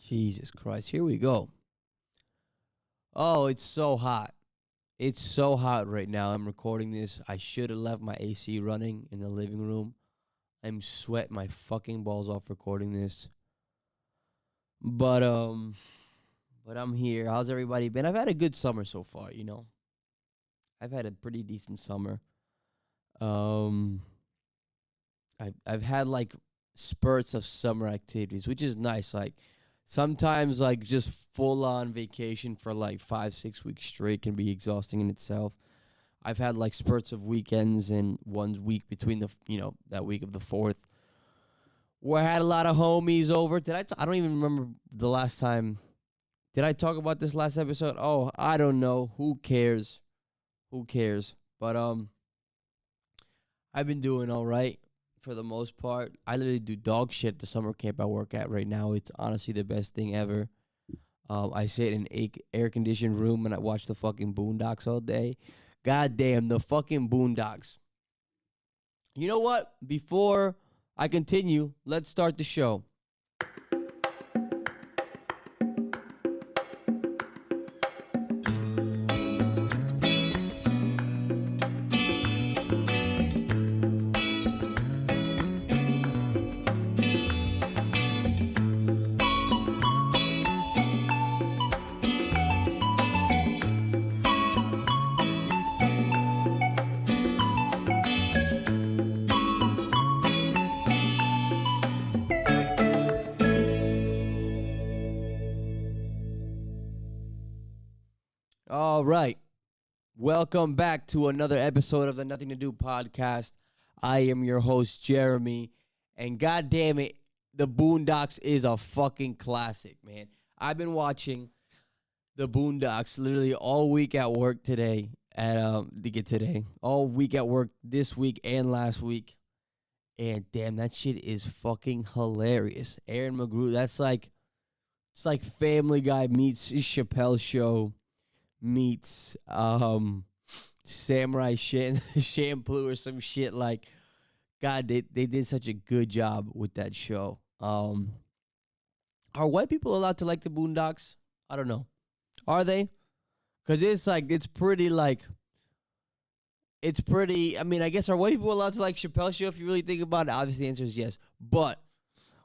Jesus Christ. Here we go. Oh, it's so hot. It's so hot right now. I'm recording this. I should have left my AC running in the living room. I'm sweating my fucking balls off recording this. But but I'm here. How's everybody been? I've had a good summer so far. I've had a pretty decent summer. Um I've had like spurts of summer activities, which is nice. Like sometimes like just full on vacation for like 5, 6 weeks straight can be exhausting in itself. I've had like spurts of weekends and one week between that week of the 4th where I had a lot of homies over. I don't even remember the last time. Did I talk about this last episode? Oh, I don't know. Who cares? Who cares? But I've been doing all right for the most part. I literally do dog shit at the summer camp I work at right now. It's honestly the best thing ever. I sit in an air conditioned room and I watch the fucking Boondocks all day. God damn, the fucking Boondocks. You know what? Before I continue, let's start the show. All right. Welcome back to another episode of the Nothing to Do podcast. I am your host, Jeremy. And god damn it, the Boondocks is a fucking classic, man. I've been watching the Boondocks literally all week at work today. All week at work this week and last week. And damn, that shit is fucking hilarious. Aaron McGrew, it's like Family Guy meets Chappelle Show meets Samurai Shampoo or some shit. Like, God, they did such a good job with that show. Are white people allowed to like the Boondocks? I don't know. Are they? Because I mean, I guess are white people allowed to like Chappelle Show if you really think about it? Obviously, the answer is yes. But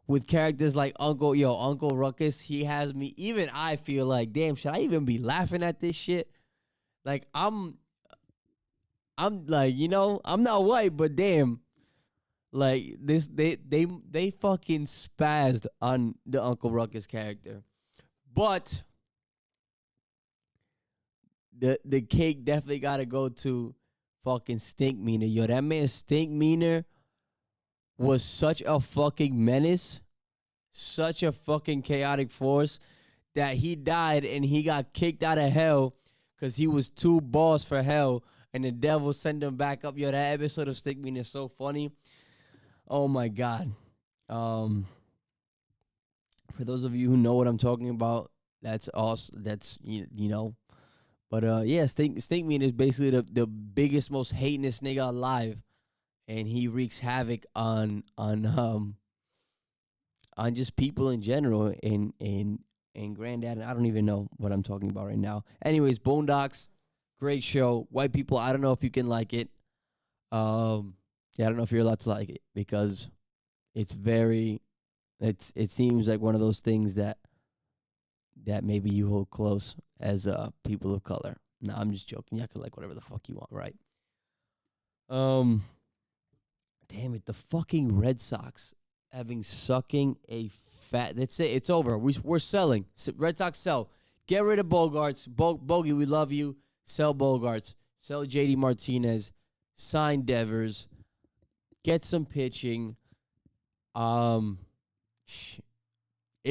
with characters like Uncle Ruckus, he has me. Even I feel like, damn, should I even be laughing at this shit? Like I'm like, I'm not white, but damn, like this, they fucking spazzed on the Uncle Ruckus character, but the cake definitely got to go to fucking Stinkmeaner. Yo, that man Stinkmeaner was such a fucking menace, such a fucking chaotic force that he died and he got kicked out of hell because he was too boss for hell and the devil sent him back up. Yo, that episode of Stinkmeaner is so funny. Oh my God. For those of you who know what I'm talking about, that's awesome. That's, But yeah, Stinkmeaner is basically the biggest, most hatinous nigga alive. And he wreaks havoc on just people in general and Granddad. I don't even know what I'm talking about right now. Anyways, Boondocks, great show. White people, I don't know if you can like it. Yeah, I don't know if you're allowed to like it because it seems like one of those things that maybe you hold close as people of color. No, I'm just joking. Y'all can like whatever the fuck you want, right? Damn it, the fucking Red Sox having sucking a fat. That's it. It's over. We're selling. Red Sox sell. Get rid of Bogarts. Bogey, we love you. Sell Bogarts. Sell JD Martinez. Sign Devers. Get some pitching. It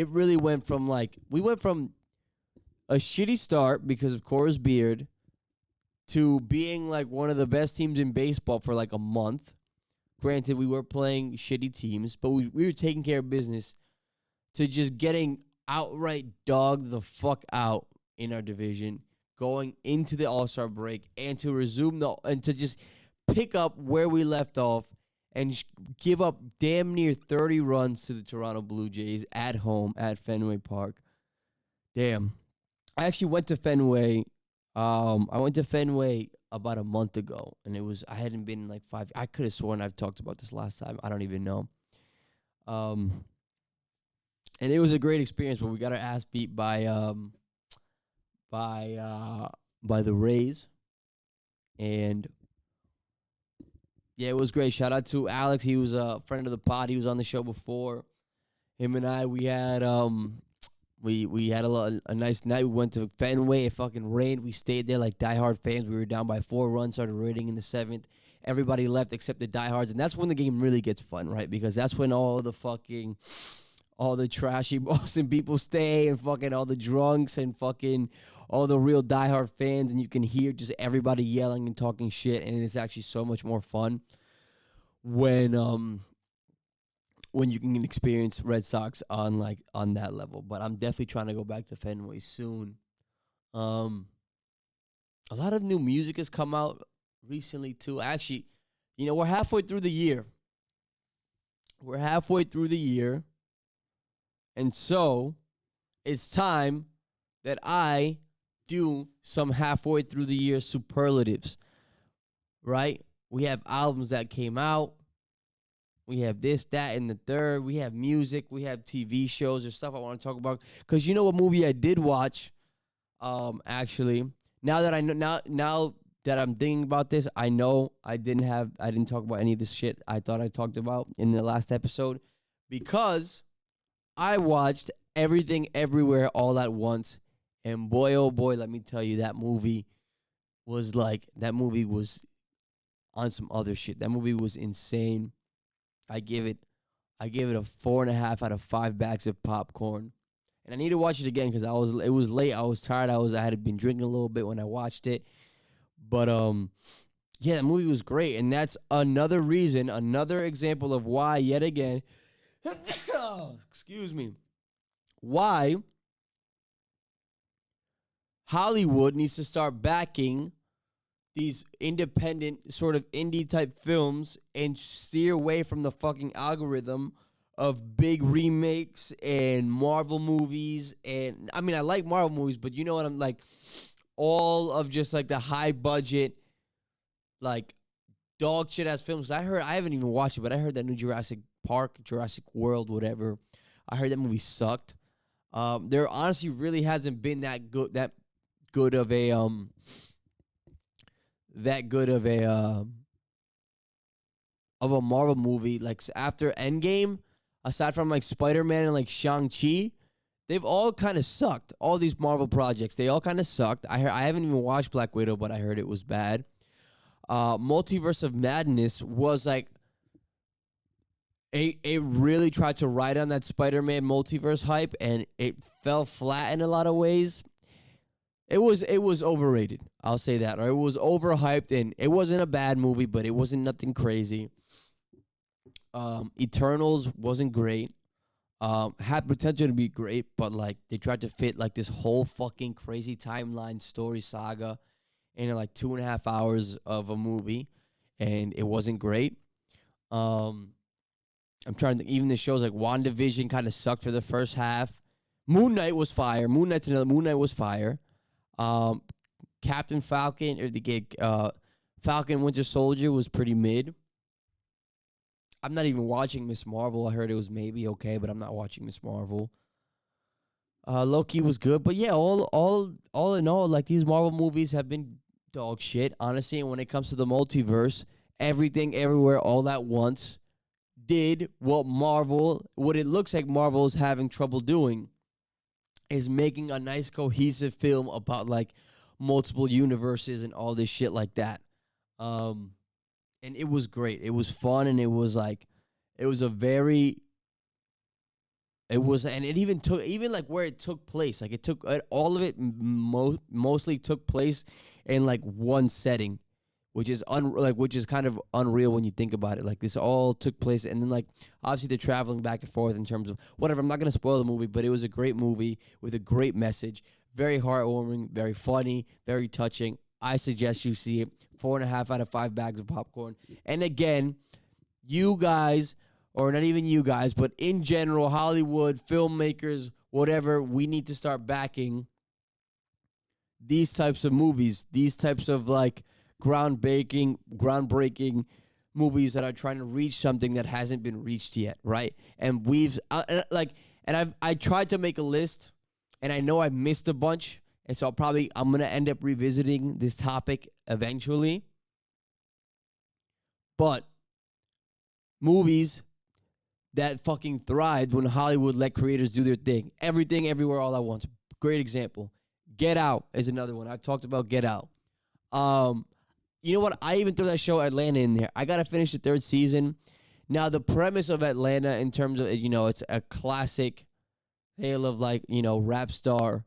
really went from we went from a shitty start because of Cora's beard to being like one of the best teams in baseball for like a month. Granted, we were playing shitty teams, but we were taking care of business to just getting outright dogged the fuck out in our division, going into the All-Star break, and to resume and to just pick up where we left off and give up damn near 30 runs to the Toronto Blue Jays at home at Fenway Park. Damn. I actually went to Fenway. I went to Fenway about a month ago, and I hadn't been in like 5. I could have sworn I've talked about this last time. I don't even know. And it was a great experience, but we got our ass beat by the Rays, and yeah, it was great. Shout out to Alex. He was a friend of the pod. He was on the show before. Him and I, we had a nice night. We went to Fenway. It fucking rained. We stayed there like diehard fans. We were down by 4 runs. Started raining in the 7th. Everybody left except the diehards, and that's when the game really gets fun, right? Because that's when all the trashy Boston people stay, and fucking all the drunks and fucking all the real diehard fans, and you can hear just everybody yelling and talking shit, and it's actually so much more fun when you can experience Red Sox on that level. But I'm definitely trying to go back to Fenway soon. A lot of new music has come out recently too. Actually, we're halfway through the year. And so it's time that I do some halfway through the year superlatives, right? We have albums that came out. We have this, that, and the third. We have music. We have TV shows or stuff I want to talk about. Because you know what movie I did watch, actually. Now that I'm thinking about this, I know I didn't talk about any of this shit I thought I talked about in the last episode. Because I watched Everything Everywhere All at Once, and boy, oh boy, let me tell you, that movie was on some other shit. That movie was insane. I gave it a 4.5 out of 5 bags of popcorn, and I need to watch it again because it was late. I was tired. I had been drinking a little bit when I watched it, but yeah, that movie was great, and that's another example of why, yet again. Excuse me. Why Hollywood needs to start backing these independent sort of indie type films and steer away from the fucking algorithm of big remakes and Marvel movies. And I mean, I like Marvel movies, but you know what? I'm like, all of just like the high budget, like dog shit ass films. I haven't even watched it, but I heard that new Jurassic Park, Jurassic World, whatever. I heard that movie sucked. There honestly really hasn't been that good of a Marvel movie like after Endgame, aside from like Spider-Man and like Shang-Chi. They've all kind of sucked. All these Marvel projects, they all kind of sucked. I haven't even watched Black Widow, but I heard it was bad. Multiverse of Madness was like it really tried to ride on that Spider-Man multiverse hype, and it fell flat in a lot of ways. It was overrated. I'll say that. Or it was overhyped, and it wasn't a bad movie, but it wasn't nothing crazy. Eternals wasn't great. Had potential to be great, but like they tried to fit like this whole fucking crazy timeline story saga in like 2.5 hours of a movie, and it wasn't great. I'm trying to think, even the shows like WandaVision kind of sucked for the first half. Moon Knight was fire. Moon Knight was fire. Captain Falcon or Falcon Winter Soldier was pretty mid. I'm not even watching Miss Marvel. I heard it was maybe okay, but I'm not watching Miss Marvel. Loki was good, but yeah, all in all, like these Marvel movies have been dog shit, honestly. And when it comes to the multiverse, Everything Everywhere All at Once did what it looks like Marvel is having trouble doing, is making a nice cohesive film about like multiple universes and all this shit like that. And it was great. It was fun, and it was and it even like where it took place. Like all of it mostly took place in like one setting, which is kind of unreal when you think about it. Like this all took place, and then like obviously they're traveling back and forth in terms of whatever. I'm not gonna spoil the movie, but it was a great movie with a great message, very heartwarming, very funny, very touching. I suggest you see it. 4.5 out of 5 bags of popcorn. And again, you guys, or not even you guys, but in general, Hollywood, filmmakers, whatever, we need to start backing these types of movies, these types of like groundbreaking movies that are trying to reach something that hasn't been reached yet, right? And I tried to make a list, and I know I missed a bunch, and so I'm gonna end up revisiting this topic eventually. But movies that fucking thrived when Hollywood let creators do their thing. Everything, everywhere, all at once. Great example. Get Out is another one. I've talked about Get Out. Um, you know what? I even threw that show Atlanta in there. I gotta finish the third season. Now the premise of Atlanta, in terms of it's a classic tale of like rap star,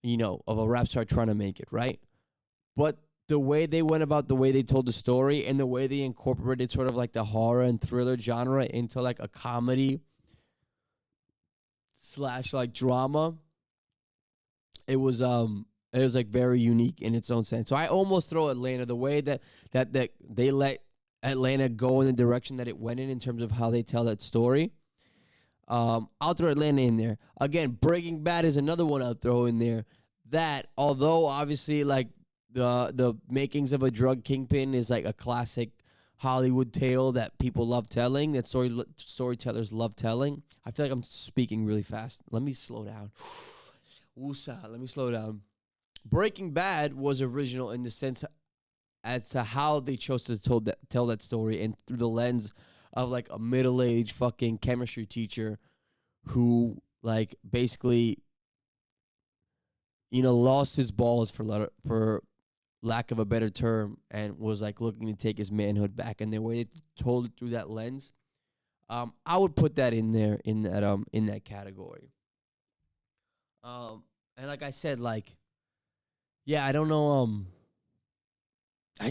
of a rap star trying to make it right. But the way they went about the way they told the story and the way they incorporated sort of like the horror and thriller genre into like a comedy slash like drama, it was like very unique in its own sense. So I almost throw Atlanta, the way that they let Atlanta go in the direction that it went in terms of how they tell that story. I'll throw Atlanta in there. Again, Breaking Bad is another one I'll throw in there. That, although obviously like the makings of a drug kingpin is like a classic Hollywood tale that people love telling, that storytellers love telling. I feel like I'm speaking really fast. Let me slow down. Woosah, let me slow down. Breaking Bad was original in the sense as to how they chose to tell that story, and through the lens of like a middle-aged fucking chemistry teacher who like basically lost his balls for lack of a better term, and was like looking to take his manhood back. And the way they told it through that lens, I would put that in there in that category. And like I said, like, yeah, I don't know.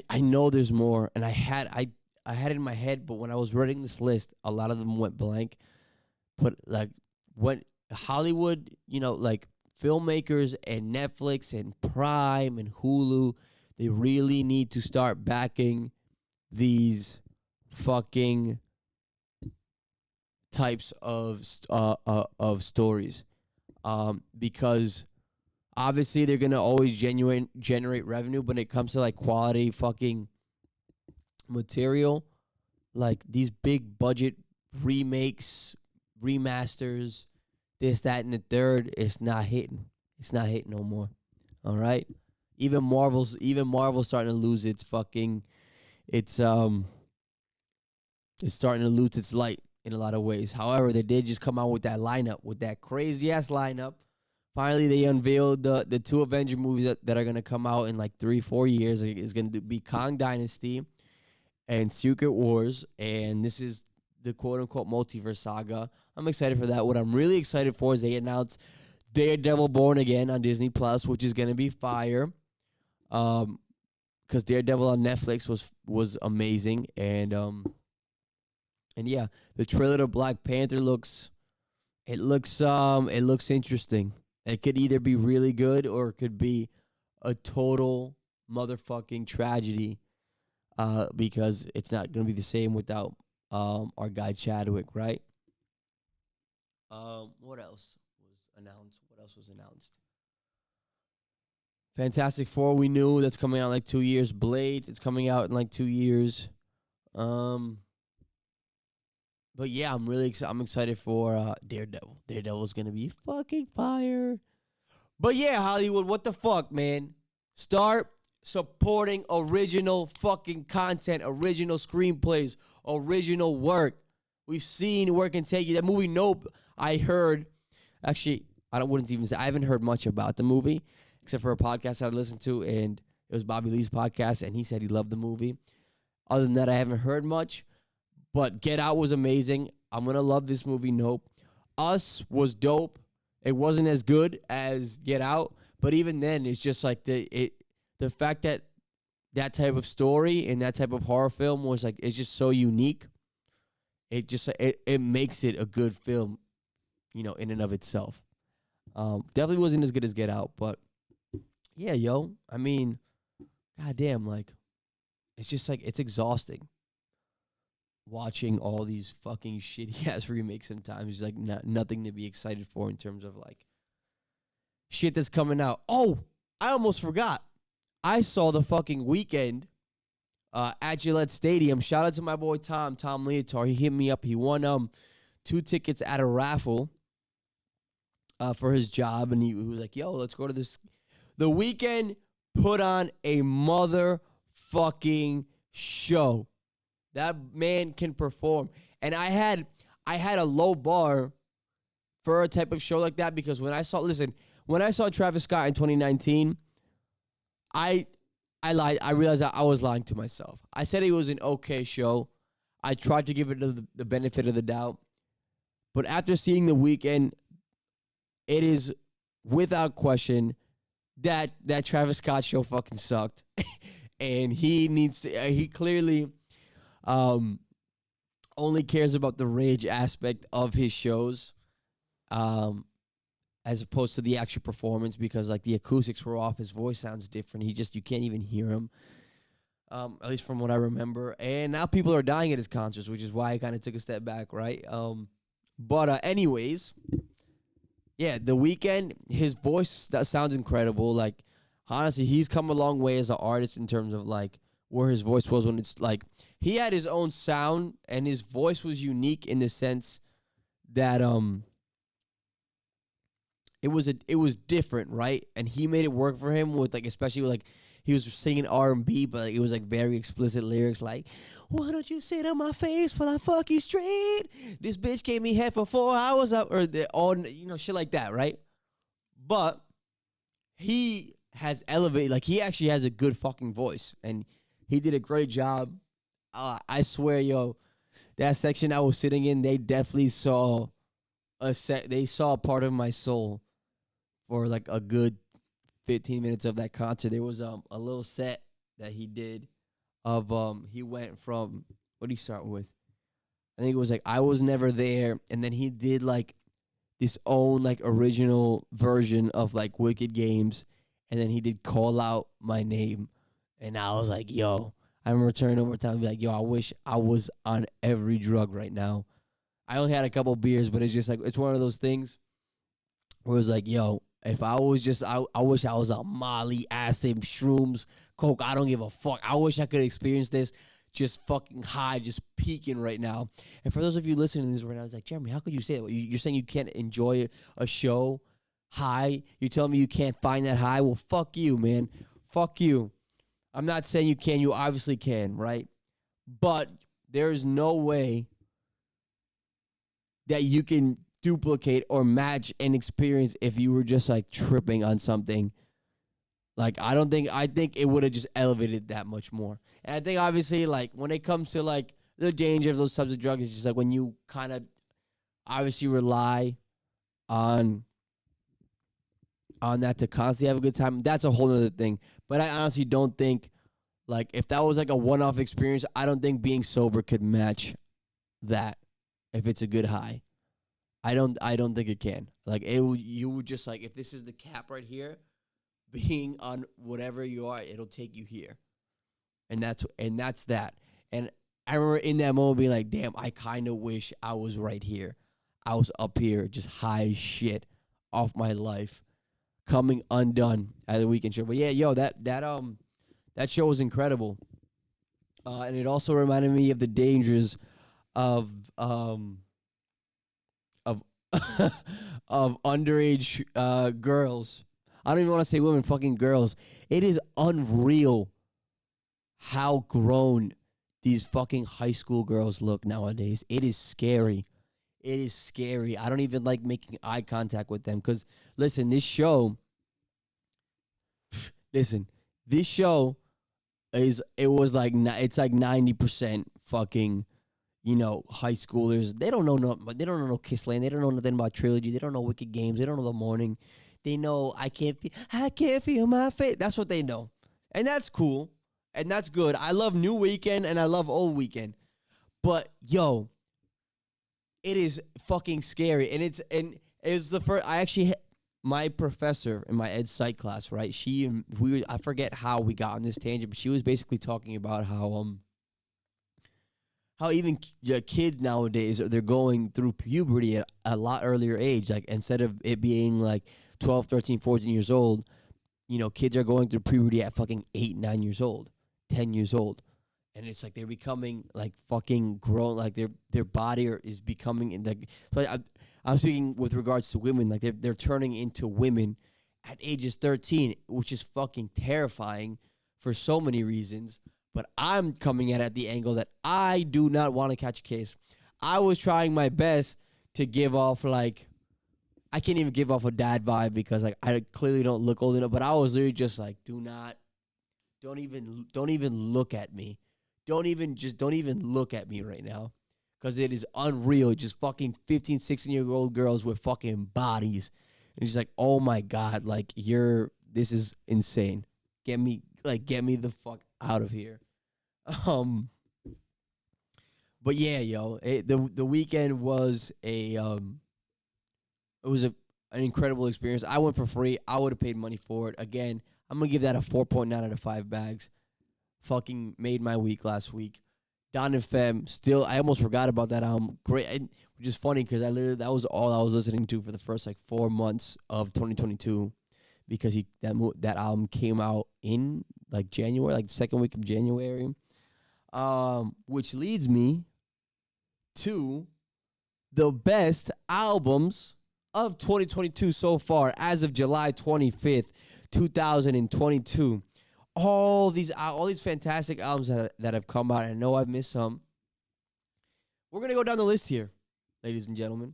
I know there's more, and I had it in my head, but when I was writing this list, a lot of them went blank. But like when Hollywood, like filmmakers and Netflix and Prime and Hulu, they really need to start backing these fucking types of stories, because obviously they're gonna always generate revenue, but when it comes to like quality fucking material, like these big budget remakes, remasters, this, that, and the third, it's not hitting. It's not hitting no more. All right. Even Marvel's starting to lose its fucking it's starting to lose its light in a lot of ways. However, they did just come out with that lineup, with that crazy ass lineup. Finally, they unveiled the two Avenger movies that are gonna come out in like 3-4 years. It's gonna be Kong Dynasty and Secret Wars, and this is the quote unquote multiverse saga. I'm excited for that. What I'm really excited for is they announced Daredevil Born Again on Disney Plus, which is gonna be fire. Because Daredevil on Netflix was amazing, and yeah, the trailer to Black Panther looks interesting. It could either be really good or it could be a total motherfucking tragedy. Because it's not gonna be the same without our guy Chadwick, right? What else was announced? Fantastic Four, we knew that's coming out in like 2 years. Blade, it's coming out in like 2 years. But yeah, I'm excited for Daredevil. Daredevil's gonna be fucking fire. But yeah, Hollywood, what the fuck, man? Start supporting original fucking content, original screenplays, original work. We've seen where it can take you. That movie, Nope. I heard, actually, wouldn't even say I haven't heard much about the movie, except for a podcast I listened to, and it was Bobby Lee's podcast, and he said he loved the movie. Other than that, I haven't heard much. But Get Out was amazing. I'm gonna love this movie, Nope. Us was dope. It wasn't as good as Get Out, but even then, it's just like the fact that that type of story and that type of horror film was like, it's just so unique. It makes it a good film, in and of itself. Definitely wasn't as good as Get Out, but yeah, yo, I mean, goddamn, like, it's just like, it's exhausting watching all these fucking shitty ass remakes sometimes is like nothing to be excited for in terms of like shit that's coming out. Oh, I almost forgot. I saw the fucking Weekend at Gillette Stadium. Shout out to my boy Tom Leotar. He hit me up. He won 2 tickets at a raffle for his job, and he was like, "Yo, let's go to this." The Weekend put on a motherfucking show. That man can perform, and I had a low bar for a type of show like that because when I saw Travis Scott in 2019, I lied. I realized that I was lying to myself. I said it was an okay show. I tried to give it the benefit of the doubt, but after seeing The Weeknd, it is without question that Travis Scott show fucking sucked, and he needs to. He clearly only cares about the rage aspect of his shows, as opposed to the actual performance, because like the acoustics were off, his voice sounds different. You can't even hear him, at least from what I remember. And now people are dying at his concerts, which is why I kind of took a step back, right? But anyways, yeah, The Weeknd, his voice that sounds incredible. Like honestly, he's come a long way as an artist in terms of like where his voice was when it's like he had his own sound and his voice was unique in the sense that it was different, right? And he made it work for him with like, especially with like he was singing R&B, but like, it was like very explicit lyrics like, "Why don't you sit on my face while I fuck you straight? This bitch gave me head for 4 hours up," or shit like that, right? But he has elevated, like he actually has a good fucking voice, and he did a great job. I swear, yo, that section I was sitting in, they definitely saw they saw a part of my soul for like a good 15 minutes of that concert. There was a little set that he did of he went from, what did he start with? I think it was like "I Was Never There," and then he did like this own like original version of like Wicked Games, and then he did "Call Out My Name," and I was like, yo, I remember turning over time and be like, yo, I wish I was on every drug right now. I only had a couple beers, but it's just like, it's one of those things where it's like, yo, if I was just, I wish I was on Molly, acid, shrooms, coke. I don't give a fuck. I wish I could experience this just fucking high, just peaking right now. And for those of you listening to this right now, it's like, Jeremy, how could you say that? You're saying you can't enjoy a show high? You're telling me you can't find that high? Well, fuck you, man. Fuck you. I'm not saying you can. You obviously can, right? But there's no way that you can duplicate or match an experience if you were just like tripping on something. Like, I think it would have just elevated that much more. And I think obviously like when it comes to like the danger of those types of drugs, it's just like when you kind of obviously rely on that to constantly have a good time, that's a whole other thing. But I honestly don't think, like, if that was like a one-off experience, I don't think being sober could match that if it's a good high. I don't think it can. Like, you would just like, if this is the cap right here, being on whatever you are, it'll take you here. And that's that. And I remember in that moment being like, damn, I kind of wish I was right here. I was up here just high as shit off my life, coming undone at the Weekend show. But yeah, yo, that show was incredible. And it also reminded me of the dangers of of underage girls. I don't even want to say women, fucking girls. It is unreal how grown these fucking high school girls look nowadays. It is scary. It is scary. I don't even like making eye contact with them because, listen, this show it's like 90% fucking, high schoolers. They don't know no Kiss Land. They don't know nothing about Trilogy. They don't know Wicked Games. They don't know The Morning. They know I can't feel my face. That's what they know. And that's cool. And that's good. I love New Weekend and I love Old Weekend. But yo, it is fucking scary. And it's the first, my professor in my ed psych class, right? I forget how we got on this tangent, but she was basically talking about how even kids nowadays they're going through puberty at a lot earlier age. Like instead of it being like 12, 13, 14 years old, kids are going through puberty at fucking 8, 9 years old, 10 years old. And it's like they're becoming like fucking grown, like their body is becoming in the. So I'm speaking with regards to women, like they're turning into women at ages 13, which is fucking terrifying for so many reasons. But I'm coming at the angle that I do not want to catch a case. I was trying my best to give off like, I can't even give off a dad vibe because like I clearly don't look old enough. But I was literally just like, don't even look at me. Don't even look at me right now. Because it is unreal. Just fucking 15, 16-year-old girls with fucking bodies. And she's like, oh my God, like this is insane. Get me the fuck out of here. But yeah, yo, the weekend was an incredible experience. I went for free. I would have paid money for it. Again, I'm gonna give that a 4.9 out of 5 bags. Fucking made my week last week. Don and Fem, still, I almost forgot about that album. Great, which is funny because that was all I was listening to for the first like 4 months of 2022, because that album came out in like January, like the second week of January, which leads me to the best albums of 2022 so far as of July 25th, 2022. All these fantastic albums that have come out. I know I've missed some. We're going to go down the list here, ladies and gentlemen.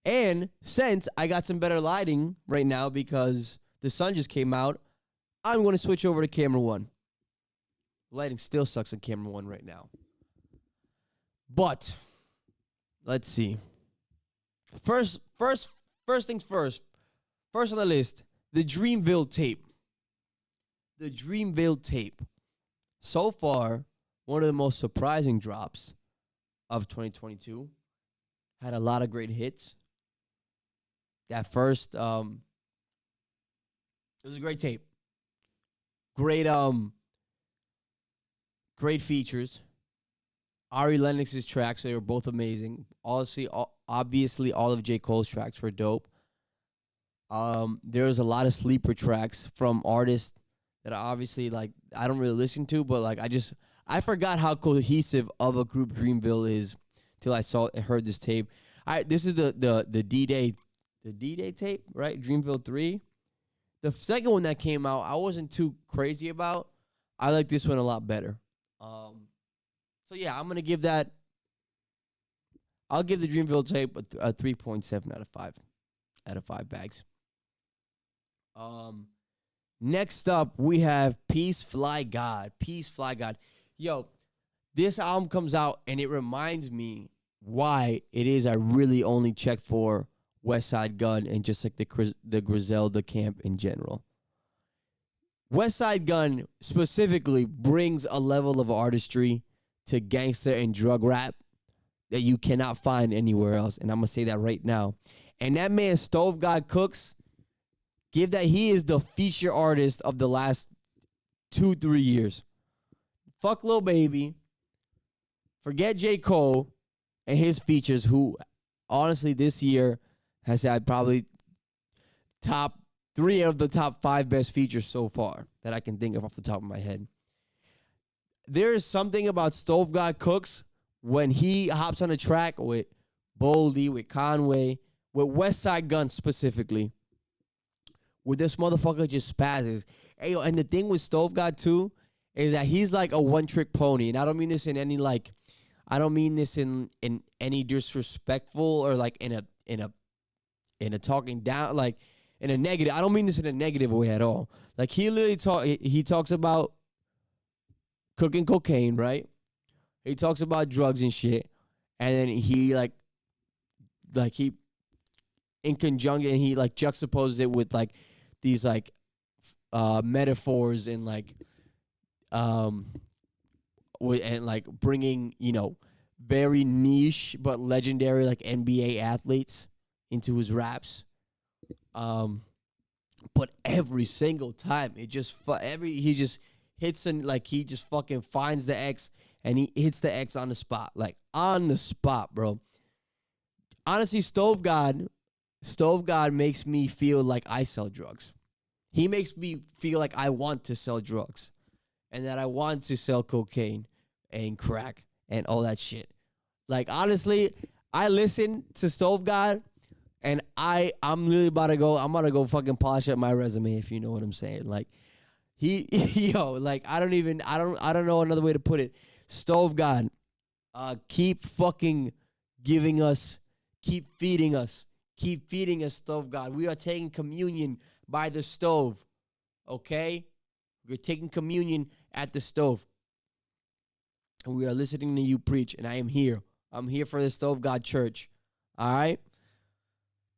And since I got some better lighting right now because the sun just came out, I'm going to switch over to camera one. Lighting still sucks on camera one right now. But let's see. First things first. First on the list, the Dreamville tape. The Dreamville tape. So far, one of the most surprising drops of 2022. Had a lot of great hits. That first, it was a great tape. Great features. Ari Lennox's tracks, they were both amazing. Obviously, all of J. Cole's tracks were dope. There was a lot of sleeper tracks from artists that obviously like I don't really listen to, but like I forgot how cohesive of a group Dreamville is till I heard this tape. This is the D-Day tape, right? Dreamville 3. The second one that came out, I wasn't too crazy about. I like this one a lot better. So yeah, I'm gonna give that. I'll give the Dreamville tape a 3.7 out of 5 bags. Next up, we have Peace Fly God. Peace Fly God. Yo, this album comes out, and it reminds me why it is I really only check for Westside Gunn and just like the Griselda camp in general. Westside Gunn specifically brings a level of artistry to gangster and drug rap that you cannot find anywhere else, and I'm going to say that right now. And that man, Stove God Cooks, he is the feature artist of the last 2-3 years. Fuck Lil Baby. Forget J. Cole and his features, who honestly this year has had probably top 3 of the top 5 best features so far that I can think of off the top of my head. There is something about Stove God Cooks when he hops on a track with Boldy, with Conway, with Westside Gunn specifically, where this motherfucker just spazzes. Hey, yo, and the thing with Stove God too is that he's like a one-trick pony, and I don't mean this in any in any disrespectful or like in a talking down, like in a negative. I don't mean this in a negative way at all. Like he literally he talks about cooking cocaine, right? He talks about drugs and shit, and then he he in conjunction, he like juxtaposes it with like these like metaphors and like and like bringing, very niche but legendary like NBA athletes into his raps. But every single time it just he just hits and like he just fucking finds the X and he hits the X on the spot, like on the spot, bro. Honestly, Stove God makes me feel like I sell drugs. He makes me feel like I want to sell drugs and that I want to sell cocaine and crack and all that shit. Like, honestly, I listen to Stove God and I'm really about to go. I'm about to go fucking polish up my resume, if you know what I'm saying. Like, yo, like, I don't know another way to put it. Stove God, keep fucking giving us, keep feeding us, Stove God. We are taking communion by the stove, okay? We're taking communion at the stove. And we are listening to you preach, and I am here. I'm here for the Stove God Church, all right?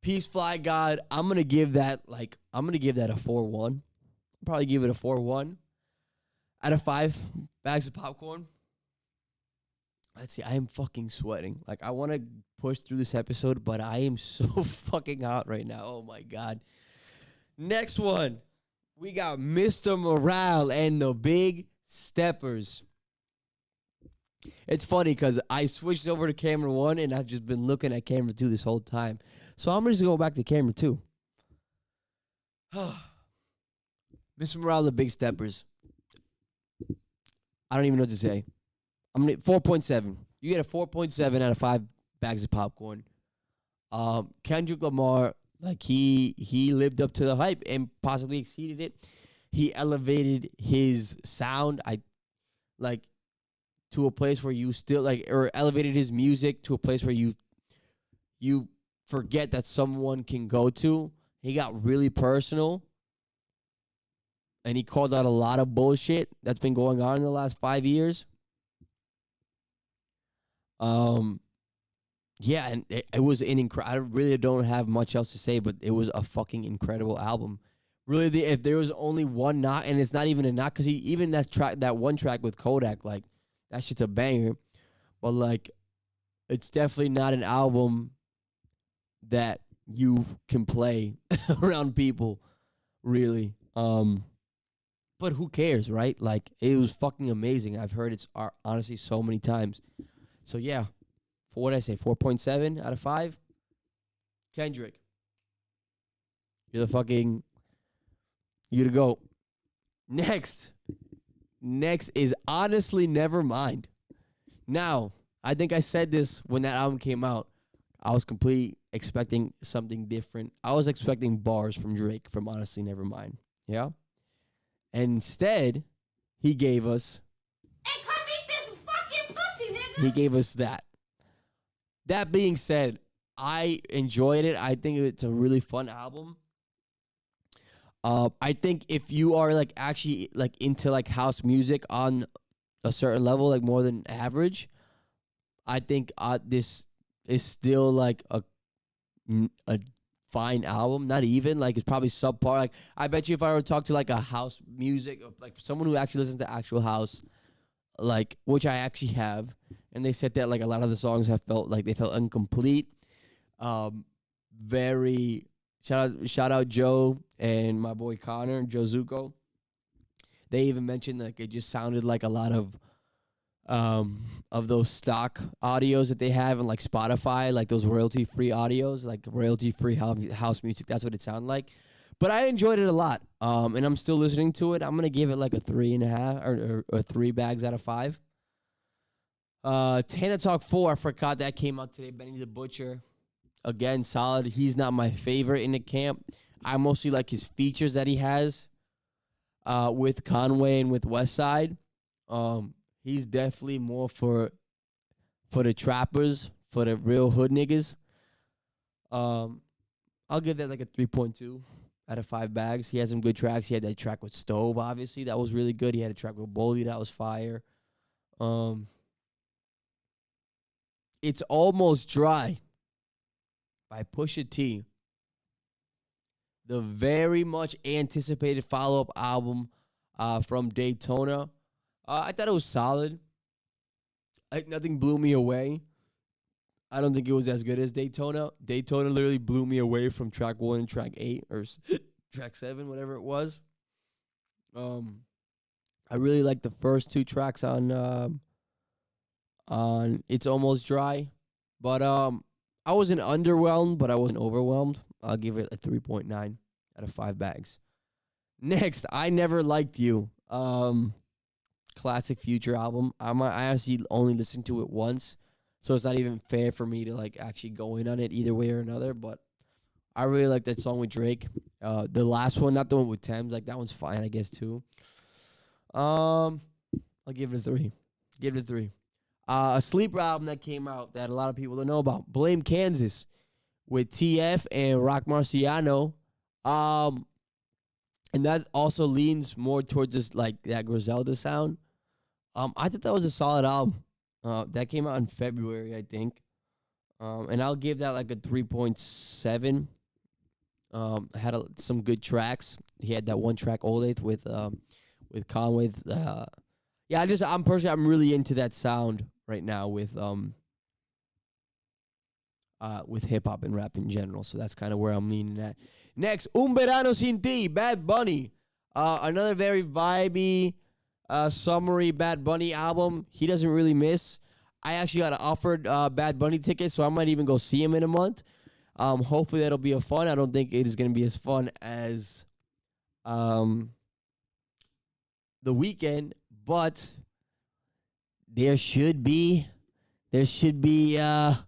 Peace, Fly God. I'm going to give that a 4-1. Probably give it a 4-1 out of 5 bags of popcorn. Let's see. I am fucking sweating. Like, I want to push through this episode, but I am so fucking hot right now. Oh, my God. Next one. We got Mr. Morale and the Big Steppers. It's funny because I switched over to camera 1, and I've just been looking at camera 2 this whole time. So I'm just going to go back to camera 2. Mr. Morale, the Big Steppers. I don't even know what to say. I'm gonna 4.7. You get a 4.7 out of 5 bags of popcorn. Kendrick Lamar, like he lived up to the hype and possibly exceeded it. He elevated his sound, to a place where you still or elevated his music to a place where you forget that someone can go to. He got really personal. And he called out a lot of bullshit that's been going on in the last 5 years. Yeah, and it was an incredible. I really don't have much else to say, but it was a fucking incredible album. Really, if there was only one knock, and it's not even a knock, because even that one track with Kodak, like, that shit's a banger. But, like, it's definitely not an album that you can play around people, really. But who cares, right? Like, it was fucking amazing. I've heard it honestly so many times. So, yeah. For what did I say? 4.7 out of 5? Kendrick. You're the GOAT. Next is Honestly Nevermind. Now, I think I said this when that album came out. I was completely expecting something different. I was expecting bars from Drake from Honestly Nevermind. Yeah? And instead, he gave us... Hey, come eat this fucking pussy, nigga! He gave us that. That being said, I enjoyed it. I think it's a really fun album. I think if you are actually into house music on a certain level, more than average, I think this is still a fine album. Not even it's probably subpar. I bet you if I were to talk to a house music, someone who actually listens to actual house, which I actually have, and they said that a lot of the songs have felt they felt incomplete. Very shout out Joe and my boy Connor and Joe Zuko. They even mentioned it just sounded like a lot of those stock audios that they have in Spotify, those royalty free audios, royalty free house music. That's what it sounded like. But I enjoyed it a lot. And I'm still listening to it. I'm gonna give it a 3.5 or 3 bags out of 5. Tana Talk 4, I forgot that came out today. Benny the Butcher. Again, solid. He's not my favorite in the camp. I mostly like his features that he has with Conway and with Westside. He's definitely more for the trappers, for the real hood niggas. I'll give that a 3.2 out of 5 bags. He had some good tracks. He had that track with Stove, obviously. That was really good. He had a track with Boldy. That was fire. It's Almost Dry by Pusha T. The very much anticipated follow-up album from Daytona. I thought it was solid. Nothing blew me away. I don't think it was as good as Daytona. Daytona literally blew me away from track 1 and track 8 or track 7, whatever it was. I really liked the first 2 tracks on on It's Almost Dry. But I wasn't underwhelmed, but I wasn't overwhelmed. I'll give it a 3.9 out of 5 bags. Next, I Never Liked You. Classic Future album. I actually only listened to it once, so it's not even fair for me to like actually go in on it either way or another. But I really like that song with Drake. The last one, not the one with Thames, like that one's fine, I guess too. I'll give it a 3. Give it a 3. A sleeper album that came out that a lot of people don't know about. Blame Kansas with TF and Rock Marciano. And that also leans more towards this like that Griselda sound. I thought that was a solid album. That came out in February, I think. And I'll give that like a 3.7. Had some good tracks. He had that one track Old with Conway. Yeah, I'm really into that sound right now with hip hop and rap in general. So that's kind of where I'm leaning at. Next, Un Verano Sin Ti, Bad Bunny. Another very vibey, summery Bad Bunny album. He doesn't really miss. I actually got offered Bad Bunny tickets, so I might even go see him in a month. Hopefully that'll be a fun. I don't think it is going to be as fun as The Weeknd, but there should be the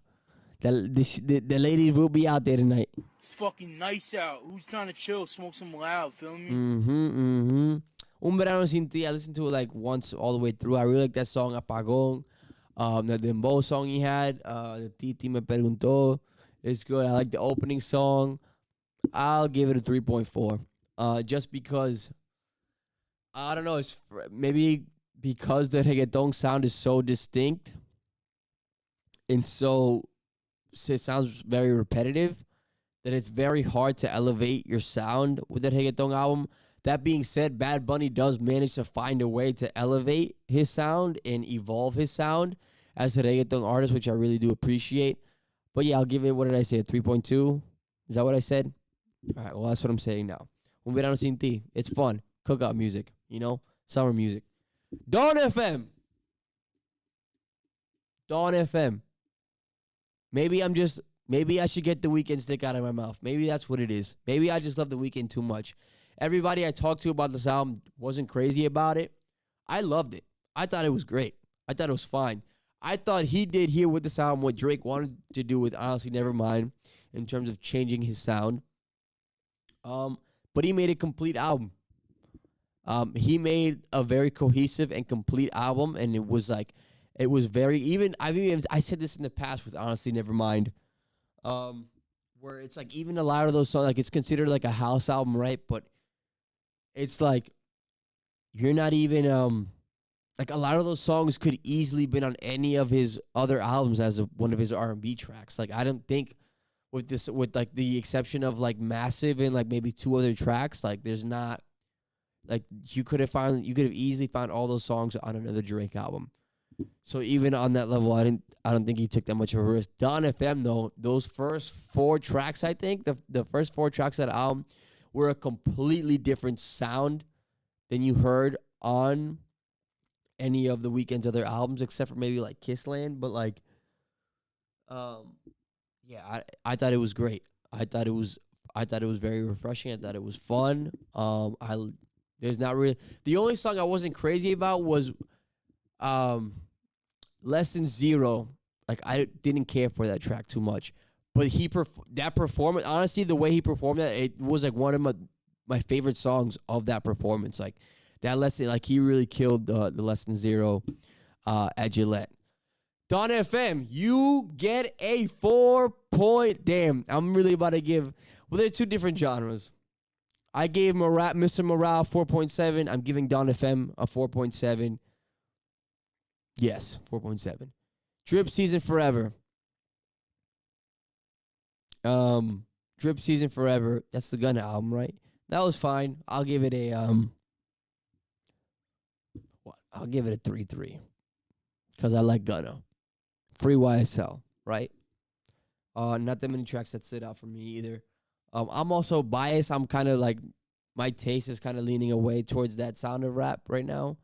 ladies will be out there tonight. It's fucking nice out. Who's trying to chill, smoke some loud, feel me? Un Verano Sin Ti, I listened to it like once all the way through. I really like that song, Apagón. The Dembow song he had, the Titi Me Preguntó. It's good. I like the opening song. I'll give it a 3.4. Just because, I don't know, it's maybe because the reggaeton sound is so distinct and so it sounds very repetitive that it's very hard to elevate your sound with that reggaeton album. That being said, Bad Bunny does manage to find a way to elevate his sound and evolve his sound as a reggaeton artist, which I really do appreciate. But yeah, I'll give it, what did I say, a 3.2? Is that what I said? All right, well, that's what I'm saying now. Un Verano Sin Ti. It's fun. Cookout music, summer music. Dawn FM. Dawn FM. Maybe I should get The Weeknd stick out of my mouth. Maybe that's what it is. Maybe I just love The Weeknd too much. Everybody I talked to about this album wasn't crazy about it. I loved it. I thought it was great. I thought it was fine. I thought he did here with this album what Drake wanted to do with Honestly Nevermind in terms of changing his sound. But he made a complete album. He made a very cohesive and complete album, and it was very I said this in the past with Honestly Nevermind, where it's like even a lot of those songs, like it's considered like a house album, right? But it's like you're not even like a lot of those songs could easily been on any of his other albums as one of his R&B tracks. Like I don't think with like the exception of like Massive and like maybe 2 other tracks, like there's not like you could have easily found all those songs on another Drake album. So even on that level, I don't think he took that much of a risk. Dawn FM though, those first 4 tracks, I think the first 4 tracks of that album were a completely different sound than you heard on any of the Weeknd's other albums, except for maybe like Kissland. But like, yeah, I thought it was great. I thought it was very refreshing. I thought it was fun. There's not really, the only song I wasn't crazy about was Less Than Zero. Like I didn't care for that track too much, but that performance, honestly, the way he performed that, it was like one of my favorite songs of that performance. Like that lesson, like he really killed the Less Than Zero at Gillette. Dawn FM, you get a 4 point. Damn, I'm really about to give. Well, they're 2 different genres. I gave Mr. Morale 4.7. I'm giving Dawn FM a 4.7. Yes, 4.7. Drip Season Forever. Drip Season Forever. That's the Gunna album, right? That was fine. I'll give it a I'll give it a 3.3 because I like Gunna. Free YSL, right? Not that many tracks that stood out for me either. I'm also biased. I'm kind of like, my taste is kind of leaning away towards that sound of rap right now.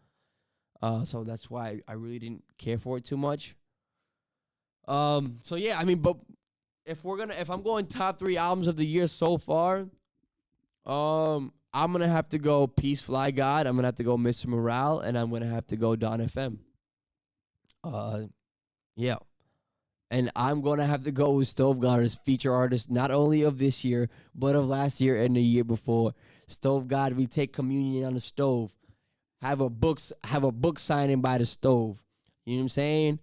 So that's why I really didn't care for it too much. So yeah, I mean, but if I'm going top 3 albums of the year so far, I'm gonna have to go Peace Fly God. I'm gonna have to go Mr. Morale, and I'm gonna have to go Don FM. Yeah. And I'm going to have to go with Stove God as feature artist, not only of this year, but of last year and the year before. Stove God, we take communion on the stove. Have a book signing by the stove. You know what I'm saying?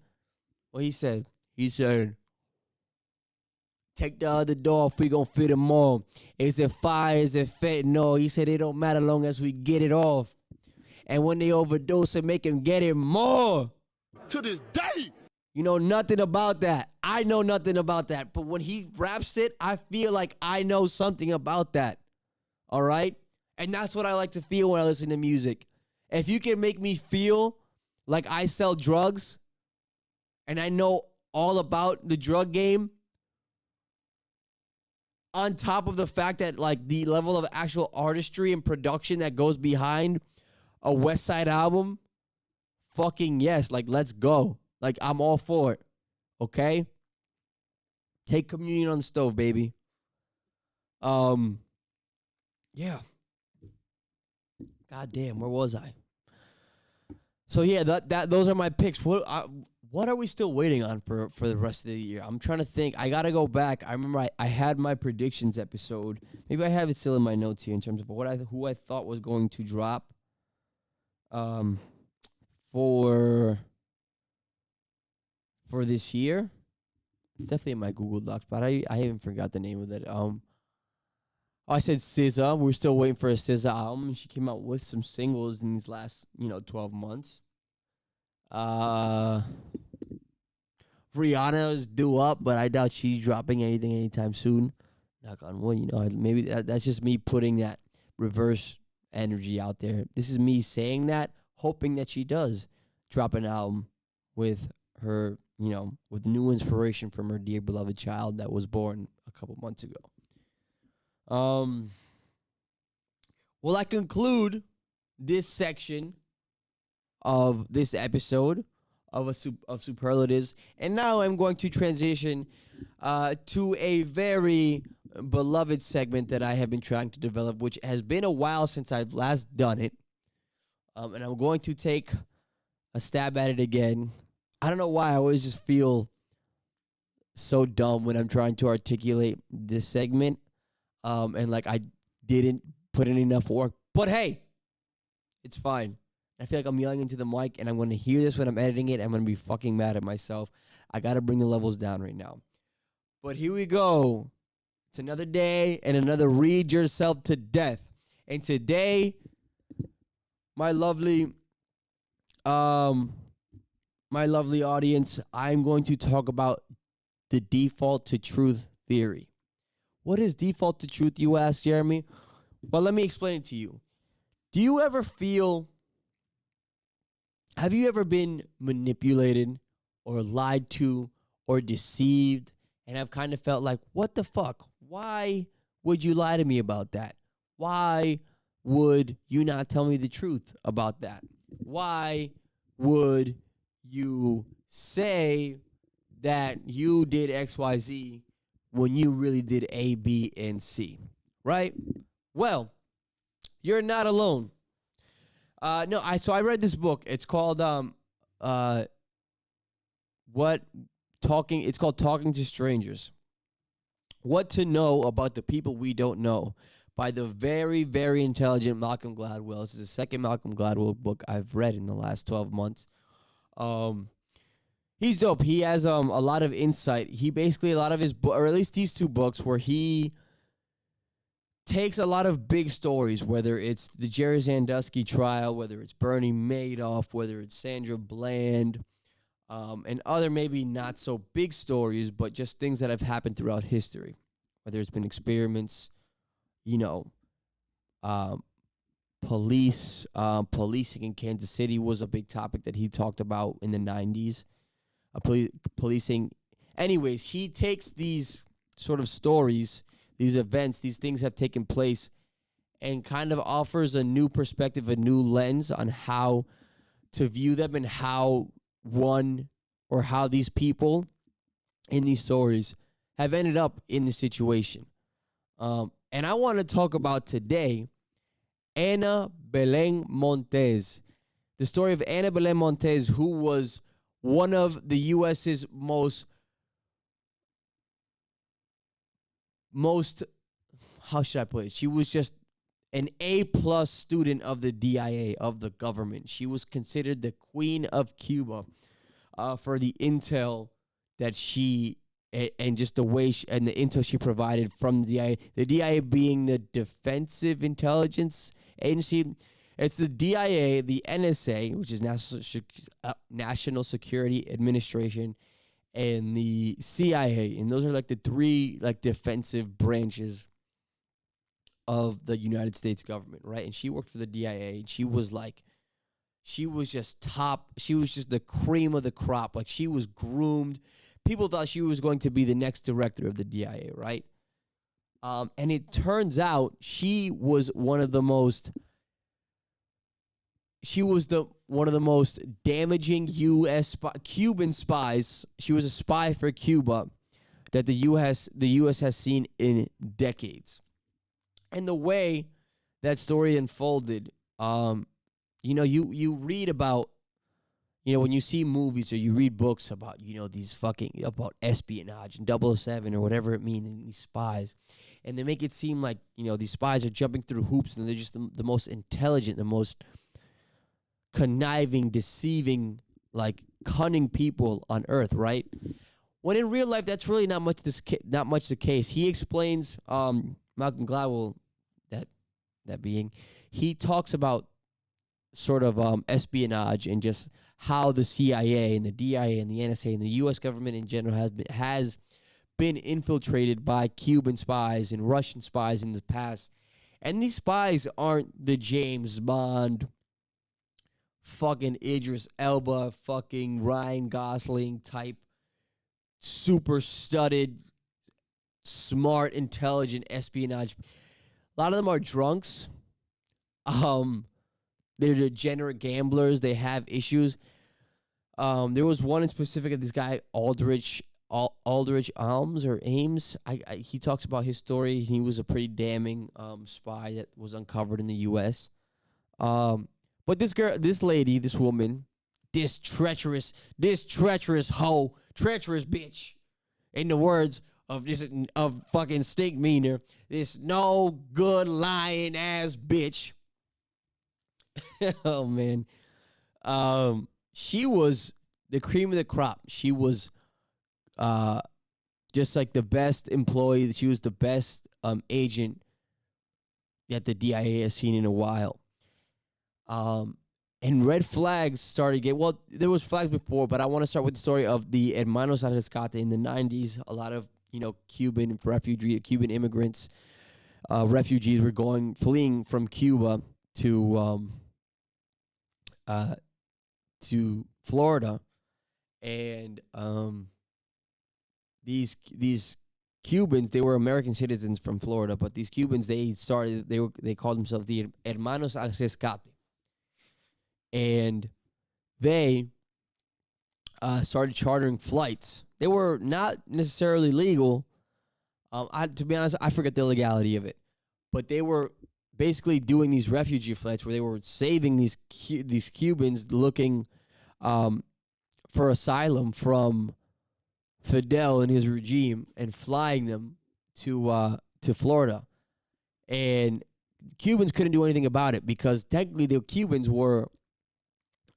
What he said? He said, take the other door if we gonna fit them all. Is it fire? Is it fat? No. He said it don't matter long as we get it off. And when they overdose it, make them get it more. To this day. You know nothing about that. I know nothing about that. But when he raps it, I feel like I know something about that. All right? And that's what I like to feel when I listen to music. If you can make me feel like I sell drugs and I know all about the drug game, on top of the fact that like the level of actual artistry and production that goes behind a West Side album, fucking yes, like let's go. Like, I'm all for it, okay? Take communion on the stove, baby. Yeah. God damn, where was I? So yeah, those are my picks. What are we still waiting on for the rest of the year? I'm trying to think. I gotta go back. I remember I had my predictions episode. Maybe I have it still in my notes here in terms of who I thought was going to drop. For this year. It's definitely in my Google Docs, but I even forgot the name of it. I said SZA. We're still waiting for a SZA album. She came out with some singles in these last, 12 months. Rihanna is due up, but I doubt she's dropping anything anytime soon. Knock on wood, maybe that's just me putting that reverse energy out there. This is me saying that, hoping that she does drop an album with her, with new inspiration from her dear beloved child that was born a couple months ago. Well, I conclude this section of this episode of superlatives, and now I'm going to transition to a very beloved segment that I have been trying to develop, which has been a while since I've last done it, and I'm going to take a stab at it again. I don't know why I always just feel so dumb when I'm trying to articulate this segment, and like I didn't put in enough work. But hey, it's fine. I feel like I'm yelling into the mic, and I'm going to hear this when I'm editing it. I'm going to be fucking mad at myself. I got to bring the levels down right now. But here we go. It's another day and another Read Yourself to Death. And today, my lovely audience, I'm going to talk about the default to truth theory. What is default to truth, you ask, Jeremy? Well, let me explain it to you. Have you ever been manipulated or lied to or deceived and have kind of felt like, what the fuck? Why would you lie to me about that? Why would you not tell me the truth about that? Why would you say that you did XYZ when you really did A, B, and C? Right? Well, you're not alone. So I read this book. It's called It's called Talking to Strangers. What to Know About the People We Don't Know by the very, very intelligent Malcolm Gladwell. This is the second Malcolm Gladwell book I've read in the last 12 months. He's dope. He has a lot of insight. He basically, a lot of his or at least these two books where he takes a lot of big stories, whether it's the Jerry Sandusky trial, whether it's Bernie Madoff, whether it's Sandra Bland, and other maybe not so big stories, but just things that have happened throughout history, whether it's been experiments, policing in Kansas City was a big topic that he talked about in the 90s. Policing. Anyways, he takes these sort of stories, these events, these things have taken place, and kind of offers a new perspective, a new lens on how to view them and how these people in these stories have ended up in this situation. And I want to talk about today Ana Belén Montes. The story of Ana Belén Montes, who was one of the U.S.'s most, how should I put it? She was just an A+ student of the DIA, of the government. She was considered the queen of Cuba for the intel that and just the way and the intel she provided from the DIA. The DIA being the Defensive Intelligence Agency. It's the DIA, the NSA, which is National Security Administration, and the CIA, and those are like the three like defensive branches of the United States government, right? And she worked for the DIA, and she was just top. She was just the cream of the crop. Like, she was groomed. People thought she was going to be the next director of the DIA, right? And it turns out she was one of the most damaging Cuban spies. She was a spy for Cuba that the U.S. has seen in decades. And the way that story unfolded, you read about, when you see movies or you read books about, about espionage and 007 or whatever it means, and these spies, and they make it seem like, these spies are jumping through hoops and they're just the most intelligent, the most conniving, deceiving, like cunning people on earth, right? When in real life, that's really not much the case. He explains, Malcolm Gladwell, that being, he talks about sort of espionage and just how the CIA and the DIA and the NSA and the U.S. government in general has been infiltrated by Cuban spies and Russian spies in the past. And these spies aren't the James Bond, fucking Idris Elba, fucking Ryan Gosling type, super studied, smart, intelligent espionage. A lot of them are drunks. They're degenerate gamblers. They have issues. There was one in specific of this guy, Aldrich Alms or Ames. He talks about his story. He was a pretty damning spy that was uncovered in the U.S. But this woman, this treacherous hoe, treacherous bitch, in the words of fucking Stink Meaner, this no good lying ass bitch. Oh man. She was the cream of the crop. She was just like the best employee. She was the best agent that the DIA has seen in a while. And red flags started there was flags before, but I want to start with the story of the Hermanos al Rescate in the 90s. A lot of, Cuban immigrants, refugees were fleeing from Cuba to Florida, and these Cubans, they were American citizens from Florida, but these Cubans, they called themselves the Hermanos al Rescate, and they started chartering flights. They were not necessarily legal. To be honest, I forget the legality of it, but they were basically doing these refugee flights where they were saving these Cubans looking for asylum from Fidel and his regime and flying them to Florida. And Cubans couldn't do anything about it because technically the Cubans were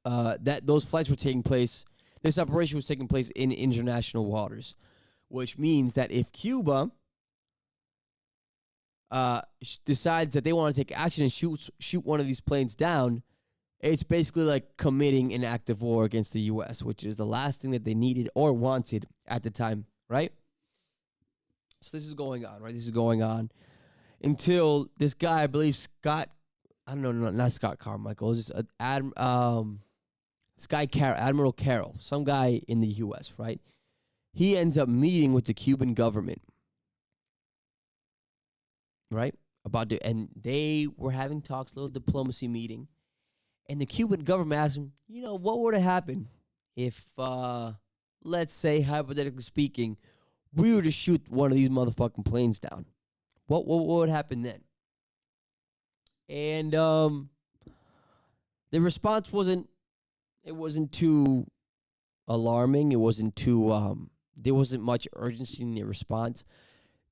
those flights were taking place. This operation was taking place in international waters, which means that if Cuba decides that they want to take action and shoot one of these planes down, it's basically like committing an act of war against the U.S., which is the last thing that they needed or wanted at the time, right? So this is going on, right? This is going on until this guy, I believe Scott, I don't know, not Scott Carmichael, it's just Admiral Carroll, some guy in the U.S., right? He ends up meeting with the Cuban government, right? And they were having talks, a little diplomacy meeting. And the Cuban government asked him, what would have happened if, let's say, hypothetically speaking, we were to shoot one of these motherfucking planes down. What would happen then? And the response wasn't too alarming. It wasn't too there wasn't much urgency in the response.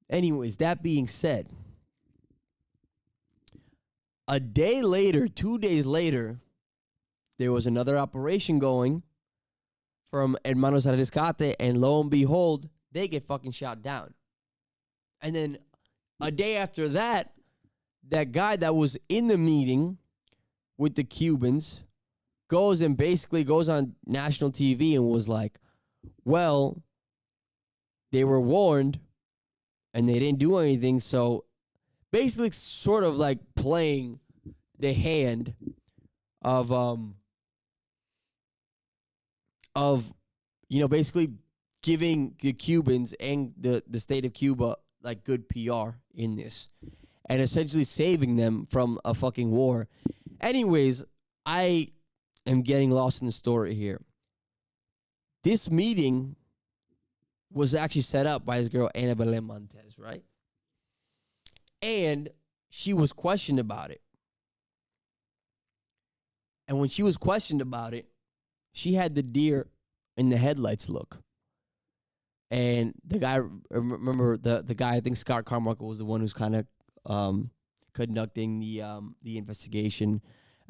Anyways, that being said, a day later, 2 days later, there was another operation going from Hermanos al Rescate, and lo and behold, they get fucking shot down. And then a day after that, that guy that was in the meeting with the Cubans goes on national TV and was like, well, they were warned and they didn't do anything. So basically sort of like playing the hand of basically giving the Cubans and the state of Cuba like good PR in this, and essentially saving them from a fucking war. Anyways, I am getting lost in the story here. This meeting was actually set up by this girl, Ana Belén Montes, right? And she was questioned about it. And when she was questioned about it, she had the deer in the headlights look. And the guy, remember the guy, I think Scott Carmichael was the one who's kind of conducting the investigation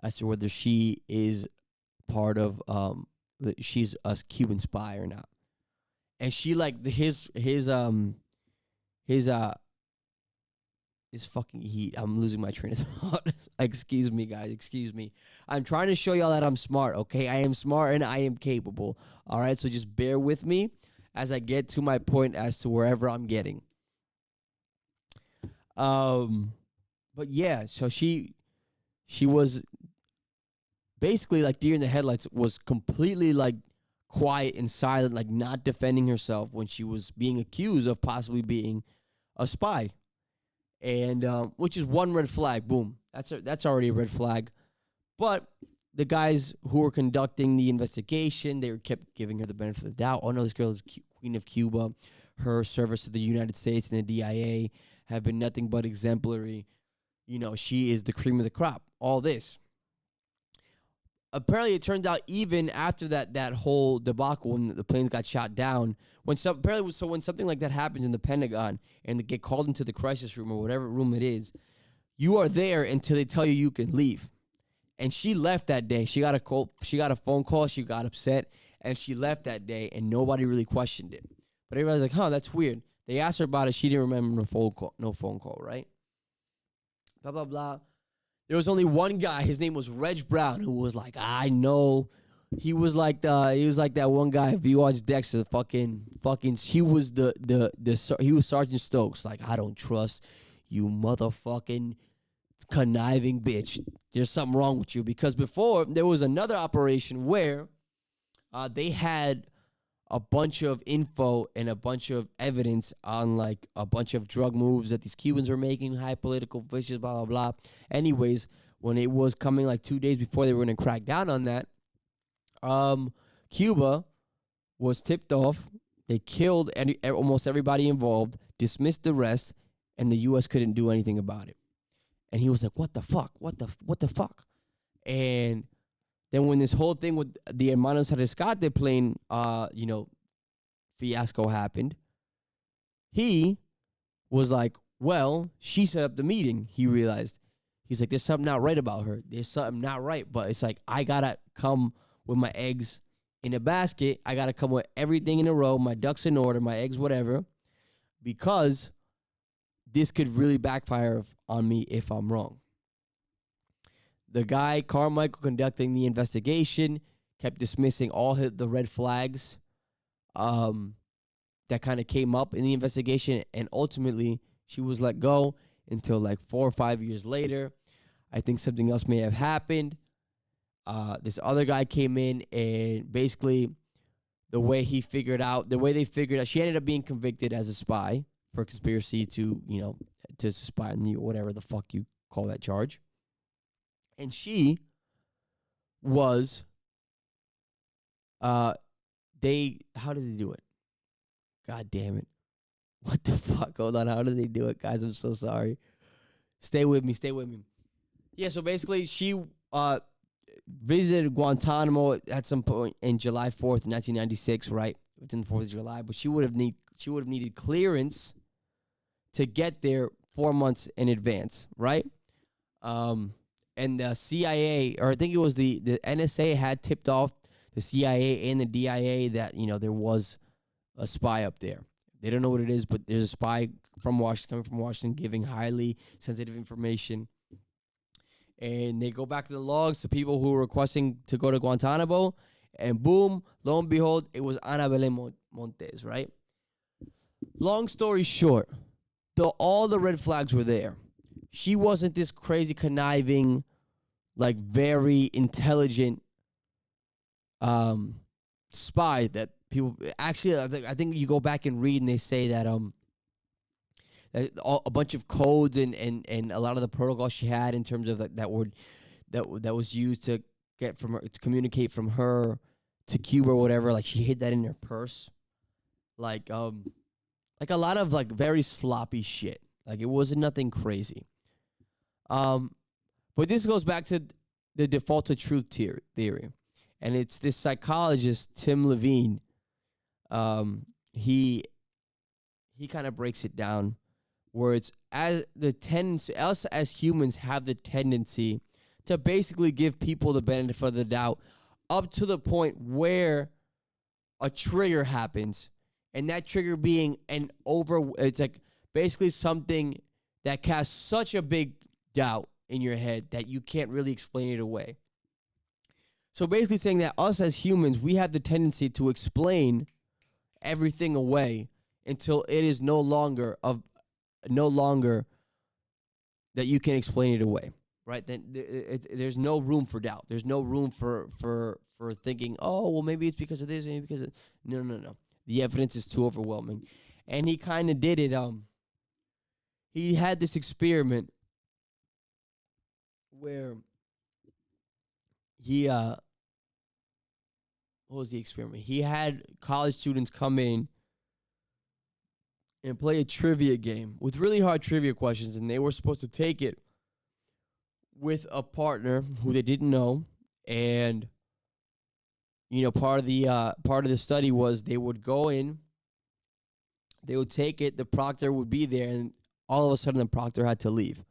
as to whether she is part of she's a Cuban spy or not. And she like his fucking heat. I'm losing my train of thought. Excuse me, guys. Excuse me. I'm trying to show y'all that I'm smart, okay? I am smart and I am capable. All right? So just bear with me as I get to my point as to wherever I'm getting. But yeah, so she was basically like deer in the headlights, was completely like quiet and silent, like not defending herself when she was being accused of possibly being a spy. And which is one red flag. Boom. That's already a red flag. But the guys who were conducting the investigation, they kept giving her the benefit of the doubt. Oh no, this girl is Queen of Cuba. Her service to the United States and the DIA have been nothing but exemplary. You know, she is the cream of the crop. All this. Apparently, it turned out even after that whole debacle when the planes got shot down, when something like that happens in the Pentagon and they get called into the crisis room or whatever room it is, you are there until they tell you can leave. And she left that day. She got a call. She got a phone call. She got upset, and she left that day, and nobody really questioned it. But everybody's like, "Huh, that's weird." They asked her about it. She didn't remember no phone call, right? Blah blah blah. There was only one guy. His name was Reg Brown, who was like, I know. He was like that one guy. If you watch Dexter, fucking. He was he was Sergeant Stokes. Like, I don't trust you, motherfucking conniving bitch. There's something wrong with you, because before there was another operation where they had a bunch of info and a bunch of evidence on like a bunch of drug moves that these Cubans were making, high political fishes, blah, blah, blah. Anyways, when it was coming like 2 days before they were going to crack down on that, Cuba was tipped off. They killed almost everybody involved, dismissed the rest, and the U.S. couldn't do anything about it. And he was like, what the fuck? What the fuck? And then when this whole thing with the Hermanos al Rescate plane, fiasco happened, he was like, well, she set up the meeting. He realized. He's like, there's something not right about her. There's something not right. But it's like, I got to come with my eggs in a basket. I got to come with everything in a row, my ducks in order, my eggs, whatever, because this could really backfire on me if I'm wrong. The guy, Carmichael, conducting the investigation, kept dismissing all the red flags that kind of came up in the investigation, and ultimately she was let go until like 4 or 5 years later. I think something else may have happened. This other guy came in, and basically the way they figured out, she ended up being convicted as a spy for conspiracy to spy on you, whatever the fuck you call that charge. And she was, how did they do it? God damn it. What the fuck? Hold on. How did they do it, guys? I'm so sorry. Stay with me. Stay with me. Yeah, so basically she visited Guantanamo at some point in July 4th, 1996, right? It's in the 4th of July, but she would have needed clearance to get there 4 months in advance, right? And the CIA, or I think it was the NSA had tipped off the CIA and the DIA that, there was a spy up there. They don't know what it is, but there's a spy from Washington, coming from Washington, giving highly sensitive information. And they go back to the logs to people who were requesting to go to Guantanamo, and boom, lo and behold, it was Ana Belén Montes, right? Long story short, all the red flags were there. She wasn't this crazy, conniving, like very intelligent spy that people actually. I think you go back and read, and they say that a bunch of codes and a lot of the protocols she had in terms of that was used to get from her, to communicate from her to Cuba or whatever. Like she hid that in her purse, like a lot of like very sloppy shit. Like it wasn't nothing crazy. But this goes back to the default to truth theory. And it's this psychologist, Tim Levine. He kind of breaks it down where it's us as humans have the tendency to basically give people the benefit of the doubt up to the point where a trigger happens. And that trigger being it's like basically something that casts such a big doubt in your head that you can't really explain it away. So basically saying that us as humans, we have the tendency to explain everything away until it is no longer that you can explain it away, right? Then there's no room for doubt. There's no room for thinking, oh, well, maybe it's because of this, maybe because of... No. The evidence is too overwhelming. And he kind of did it. He had this experiment where he what was the experiment? He had college students come in and play a trivia game with really hard trivia questions, and they were supposed to take it with a partner who they didn't know. And part of the study was they would go in, they would take it, the proctor would be there, and all of a sudden the proctor had to leave.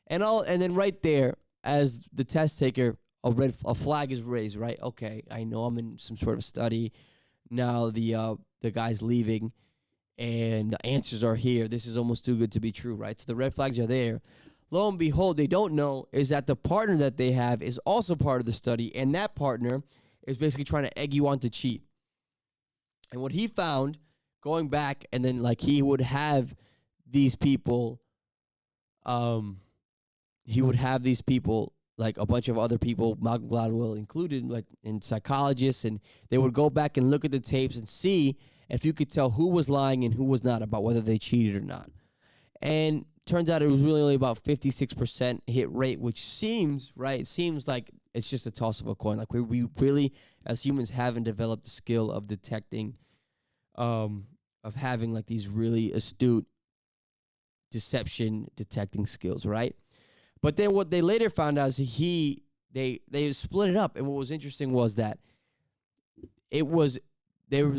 And then right there, as the test taker, a flag is raised, right? Okay, I know I'm in some sort of study. Now the guy's leaving, and the answers are here. This is almost too good to be true, right? So the red flags are there. Lo and behold, they don't know is that the partner that they have is also part of the study, and that partner is basically trying to egg you on to cheat. And what he found, going back, and then like he would have these people, like a bunch of other people, Malcolm Gladwell included, like in psychologists, and they would go back and look at the tapes and see if you could tell who was lying and who was not about whether they cheated or not. And turns out it was really only about 56% hit rate, which seems, right, it seems like it's just a toss of a coin. Like we really, as humans, haven't developed the skill of detecting, of having like these really astute deception detecting skills, right? But then what they later found out is they split it up. And what was interesting was that they were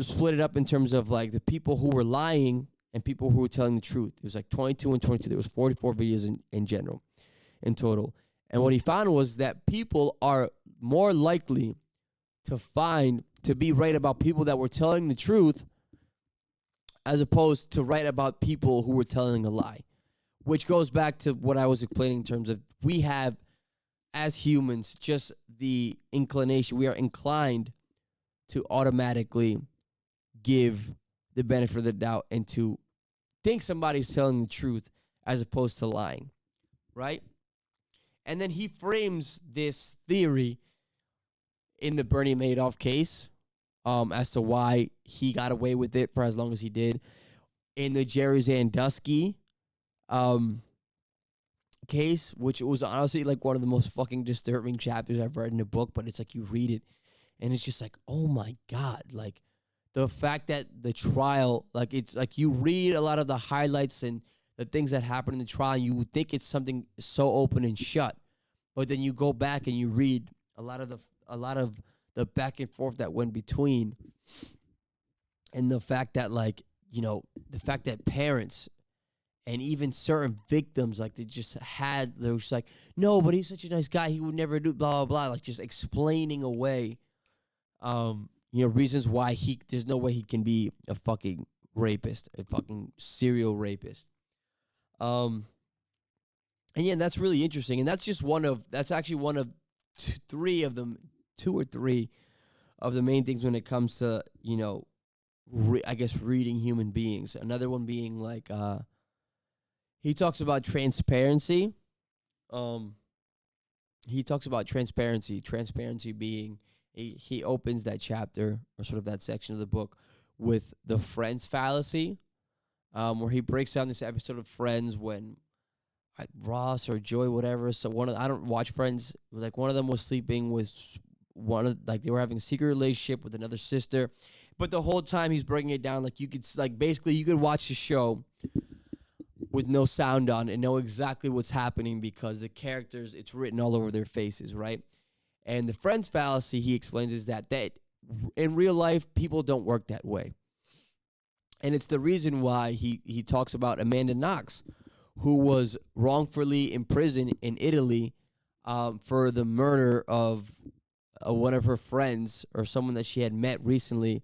split it up in terms of like the people who were lying and people who were telling the truth. It was like 22 and 22. There was 44 videos in total. And what he found was that people are more likely to be right about people that were telling the truth as opposed to right about people who were telling a lie. Which goes back to what I was explaining in terms of we have, as humans, just the inclination. We are inclined to automatically give the benefit of the doubt and to think somebody's telling the truth as opposed to lying, right? And then he frames this theory in the Bernie Madoff case as to why he got away with it for as long as he did. In the Jerry Sandusky case, which was honestly like one of the most fucking disturbing chapters I've read in a book, but it's like you read it and it's just like, oh my God, like the fact that the trial, like it's like you read a lot of the highlights and the things that happen in the trial, you would think it's something so open and shut, but then you go back and you read a lot of the back and forth that went between, and the fact that like the fact that parents and even certain victims, like they were just like, no, but he's such a nice guy, he would never do blah blah blah, like just explaining away reasons why there's no way he can be a fucking rapist, a fucking serial rapist. And yeah, that's really interesting. And that's actually one of two or three of the main things when it comes to, I guess reading human beings. Another one being like, he talks about transparency. Transparency being, he opens that chapter or sort of that section of the book with the Friends fallacy, where he breaks down this episode of Friends when Ross or Joy, whatever. So I don't watch Friends. Like one of them was sleeping with they were having a secret relationship with another sister, but the whole time he's breaking it down. Like you could watch the show with no sound on and know exactly what's happening because the characters, it's written all over their faces, right? And the Friends fallacy, he explains, is that in real life, people don't work that way. And it's the reason why he talks about Amanda Knox, who was wrongfully imprisoned in Italy for the murder of one of her friends or someone that she had met recently,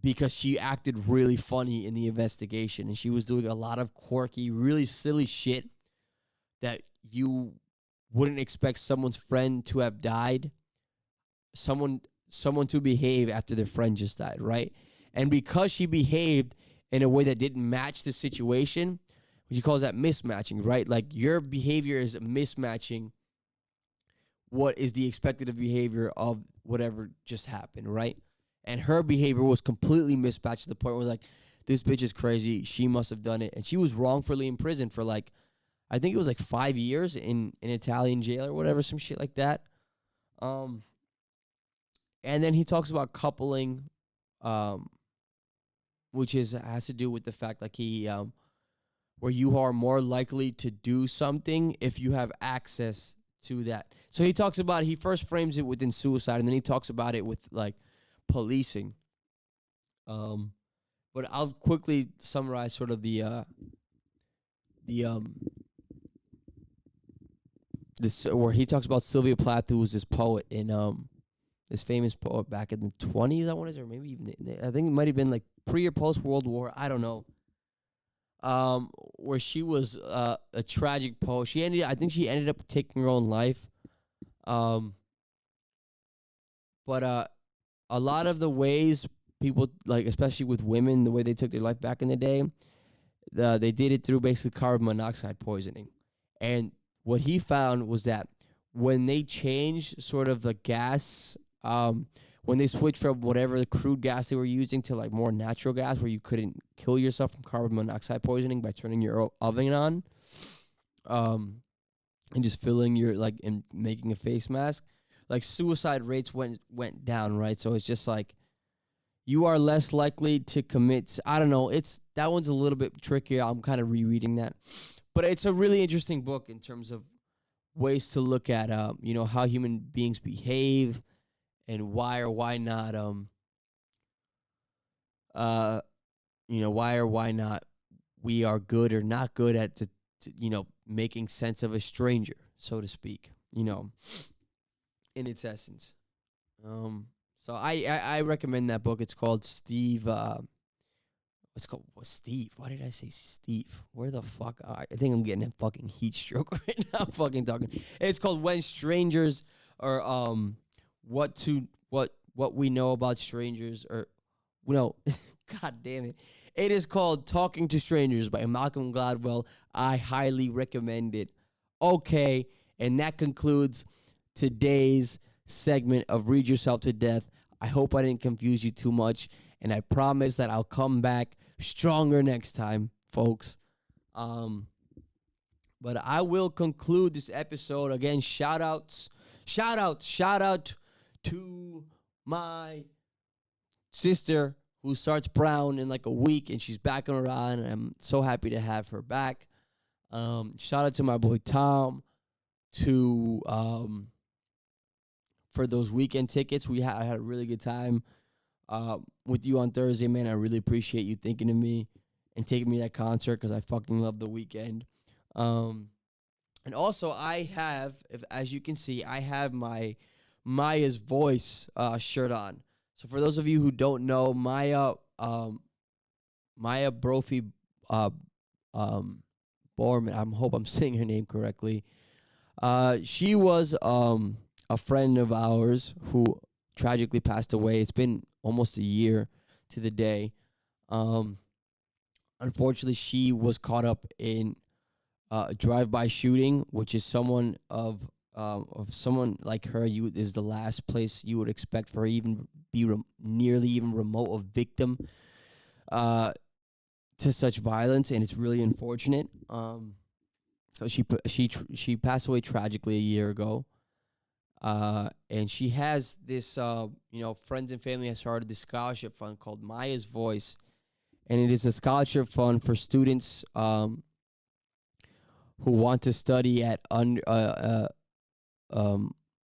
because she acted really funny in the investigation. And she was doing a lot of quirky, really silly shit that you wouldn't expect someone's friend to have died, someone to behave after their friend just died, right? And because she behaved in a way that didn't match the situation, he calls that mismatching, right? Like your behavior is mismatching what is the expected of behavior of whatever just happened, right? And her behavior was completely mismatched to the point where like, this bitch is crazy, she must have done it. And she was wrongfully imprisoned for like, I think it was like 5 years in Italian jail or whatever, some shit like that. And then he talks about coupling, which has to do with the fact like where you are more likely to do something if you have access to that. So he first frames it within suicide, and then he talks about it with like policing. But I'll quickly summarize sort of this where he talks about Sylvia Plath, who was this poet in this famous poet back in the 20s, I want to say, or maybe even I think it might have been like pre or post World War, I don't know. Where she was a tragic poet. I think she ended up taking her own life. But a lot of the ways people, like especially with women, the way they took their life back in the day, they did it through basically carbon monoxide poisoning. And what he found was that when they changed sort of the gas, when they switched from whatever the crude gas they were using to like more natural gas, where you couldn't kill yourself from carbon monoxide poisoning by turning your oven on, and just filling your and making a face mask, like suicide rates went down, right? So it's just like you are less likely to commit. I don't know. That one's a little bit trickier. I'm kind of rereading that, but it's a really interesting book in terms of ways to look at how human beings behave and why or why not why or why not we are good or not good at making sense of a stranger, so to speak, in its essence. So I recommend that book. It's called Steve. It's called Steve. Why did I say Steve? Where the fuck? I think I'm getting a fucking heat stroke right now. I'm fucking talking. It's called When Strangers, or what we know about strangers, or God damn it. It is called Talking to Strangers by Malcolm Gladwell. I highly recommend it. Okay, and that concludes today's segment of Read Yourself to Death. I hope I didn't confuse you too much, and I promise that I'll come back stronger next time, folks. But I will conclude this episode. Again, shout out to my sister who starts Brown in like a week, and she's back on her island, and I'm so happy to have her back. Shout out to my boy Tom to for those weekend tickets. I had a really good time with you on Thursday, man. I really appreciate you thinking of me and taking me to that concert because I fucking love The Weeknd. And also, I have, as you can see, I have my Maya's Voice shirt on. So for those of you who don't know, Maya Brophy Borman, I hope I'm saying her name correctly. She was a friend of ours who tragically passed away. It's been almost a year to the day. Unfortunately, she was caught up in a drive-by shooting, which is someone of someone like her. Is the last place you would expect for her even be nearly even remote a victim to such violence, and it's really unfortunate. So she passed away tragically a year ago. And she has this, friends and family has started this scholarship fund called Maya's Voice, and it is a scholarship fund for students who want to study at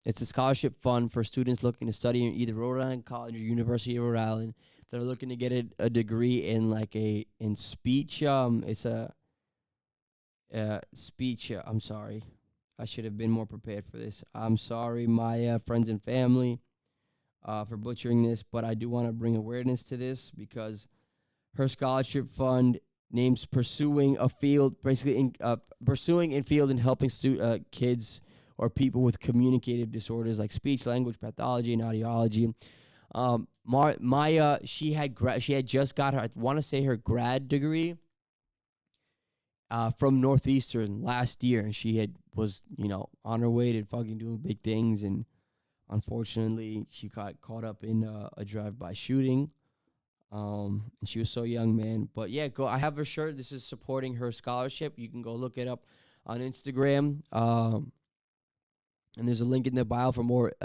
it's a scholarship fund for students looking to study in either Rhode Island College or University of Rhode Island that are looking to get a degree in in speech. It's a speech. I'm sorry. I should have been more prepared for this. I'm sorry, my friends and family, for butchering this, but I do want to bring awareness to this because her scholarship fund names pursuing a field, basically pursuing in field and helping kids or people with communicative disorders like speech, language pathology, and audiology. Maya, she had just got her, I want to say her grad degree from Northeastern last year, and she was on her way to fucking doing big things, and unfortunately she got caught up in a drive-by shooting. And she was so young, man. But yeah, I have her shirt. This is supporting her scholarship. You can go look it up on Instagram. And there's a link in the bio for more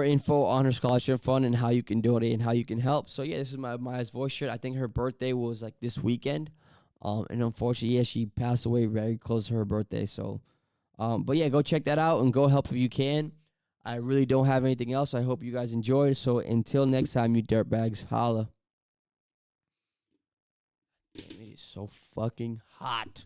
info on her scholarship fund and how you can donate and how you can help. So yeah, this is my Maya's Voice shirt. I think her birthday was like this weekend. And unfortunately, yeah, she passed away very close to her birthday. So, but yeah, go check that out and go help if you can. I really don't have anything else. I hope you guys enjoyed. So until next time, you dirtbags, holla. Damn, it is so fucking hot.